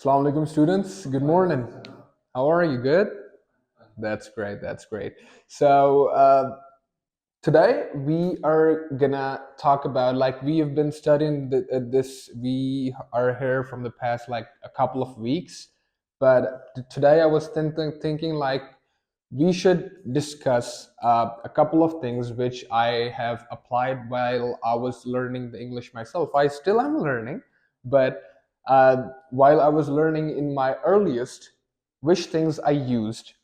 Assalamu alaikum students, good morning. How are you? Good? That's great, that's great. So today we are gonna talk about, like, we have been studying this, we are here from the past like a couple of weeks, but today I was thinking like we should discuss a couple of things which I have applied while I was learning the English myself. I still am learning, but while I was learning in my earliest, which things I used,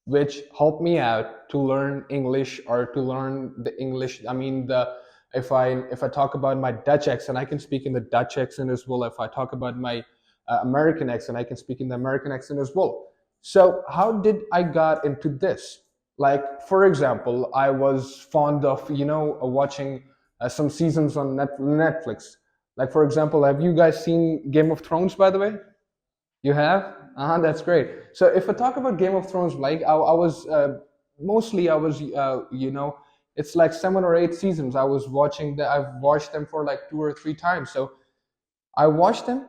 which helped me out to learn English or to learn the English. I mean, the if I talk about my Dutch accent, I can speak in the Dutch accent as well. If I talk about my American accent, I can speak in the American accent as well. So how did I got into this? Like, for example, I was fond of watching some seasons on Netflix. Like, for example, have you guys seen Game of Thrones, by the way? You have? That's great. So if I talk about Game of Thrones, like I was mostly I was it's like 7 or 8 seasons. I've watched them for like 2 or 3 times. So I watch them,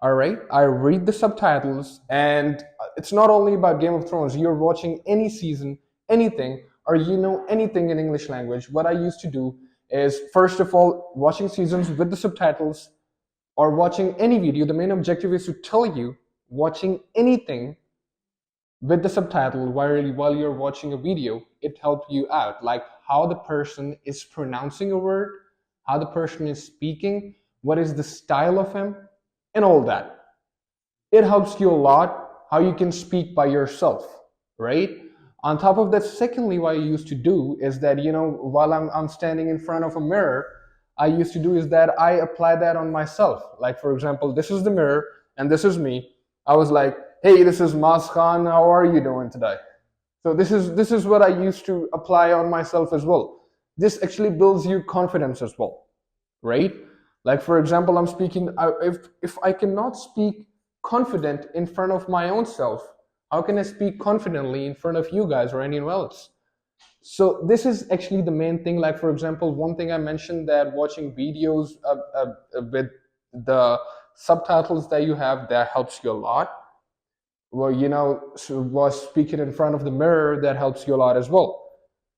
all right. I read the subtitles, and it's not only about Game of Thrones. You're watching any season, anything, or anything in English language. What I used to do is, first of all, watching seasons with the subtitles or watching any video. The main objective is to tell you, watching anything with the subtitle while you're watching a video, it helps you out, like how the person is pronouncing a word, how the person is speaking, what is the style of him, and all that. It helps you a lot how you can speak by yourself, right? On top of that, secondly, what I used to do is that, while I'm standing in front of a mirror, I used to do is that I apply that on myself. Like, for example, this is the mirror and this is me. I was like, hey, this is Maaz Khan, how are you doing today? So this is what I used to apply on myself as well. This actually builds you confidence as well, right? Like, for example, I'm speaking, if I cannot speak confident in front of my own self, how can I speak confidently in front of you guys or anyone else? So this is actually the main thing. Like, for example, one thing I mentioned, that watching videos with the subtitles that you have, that helps you a lot. Well, was speaking in front of the mirror, that helps you a lot as well.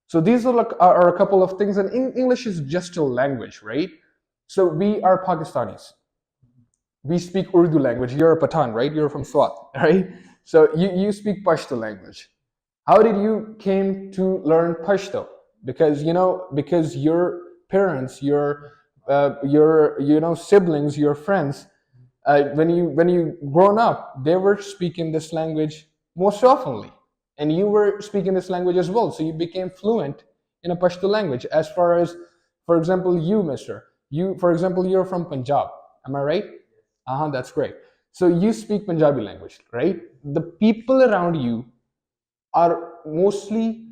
So these are a couple of things, and English is just a language, right? So we are Pakistanis. We speak Urdu language. You're a Pathan, right? You're from Swat, right? So you speak Pashto language. How did you came to learn Pashto? Because your parents, your siblings, your friends, when you grown up, they were speaking this language most oftenly, and you were speaking this language as well. So you became fluent in a Pashto language. As far as, for example, you, Mister, for example, you're from Punjab. Am I right? That's great. So you speak Punjabi language, right? The people around you are mostly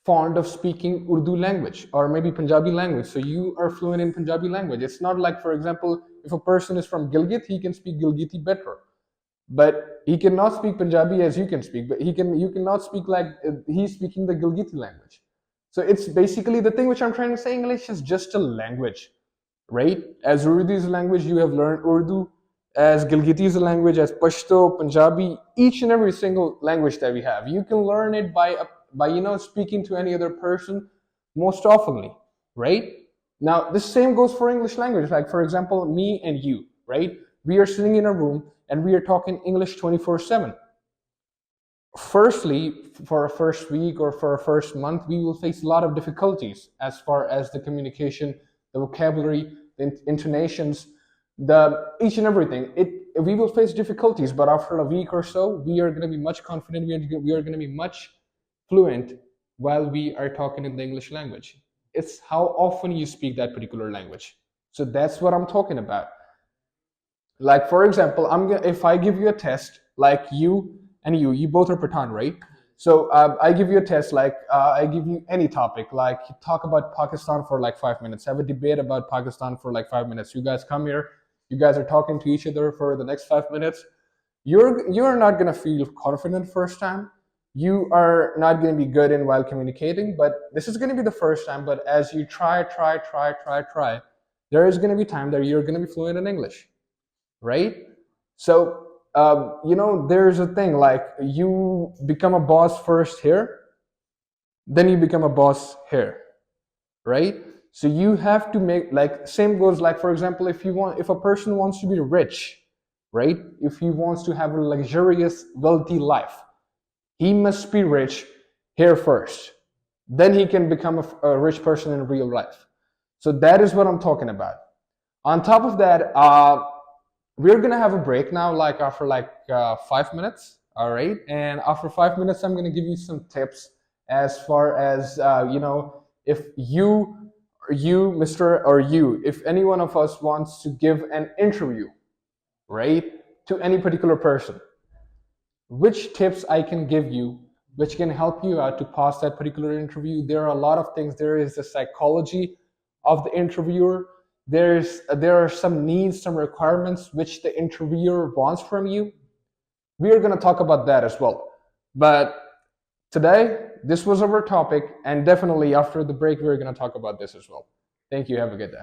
fond of speaking Urdu language or maybe Punjabi language. So you are fluent in Punjabi language. It's not like, for example, if a person is from Gilgit, he can speak Gilgiti better, but he cannot speak Punjabi as you can speak. But you cannot speak like he's speaking the Gilgiti language. So it's basically the thing which I'm trying to say. English is just a language, right? As Urdu is a language, you have learned Urdu. As Gilgiti is a language, as Pashto, Punjabi, each and every single language that we have, you can learn it by speaking to any other person most oftenly, right? Now, the same goes for English language. Like, for example, me and you, right? We are sitting in a room and we are talking English 24/7. Firstly, for a first week or for a first month, we will face a lot of difficulties as far as the communication, the vocabulary, the intonations, the each and everything. We will face difficulties, but after a week or so, we are going to be much confident. We are going to be much fluent while we are talking in the English language. It's how often you speak that particular language. So that's what I'm talking about. Like, for example, if I give you a test, like you and you both are Pathan, right? So I give you a test, like I give you any topic, like talk about Pakistan for like 5 minutes, have a debate about Pakistan for like 5 minutes. You guys come here, you guys are talking to each other for the next 5 minutes. You're not gonna feel confident first time. You are not gonna be good in while communicating, but this is gonna be the first time. But as you try, there is gonna be time that you're gonna be fluent in English, right? So there's a thing like you become a boss first here, then you become a boss here, right? So you have to make, like, same goes, like, for example, if a person wants to be rich, right? If he wants to have a luxurious, wealthy life, he must be rich here first. Then he can become a rich person in real life. So that is what I'm talking about. On top of that, we're gonna have a break now, like after 5 minutes, all right? And after 5 minutes, I'm gonna give you some tips as far as if if any one of us wants to give an interview, right, to any particular person, which tips I can give you which can help you out to pass that particular interview. There are a lot of things. There is the psychology of the interviewer. There are some needs, some requirements which the interviewer wants from you. We are going to talk about that as well. But today, this was our topic, and definitely after the break, we're going to talk about this as well. Thank you. Have a good day.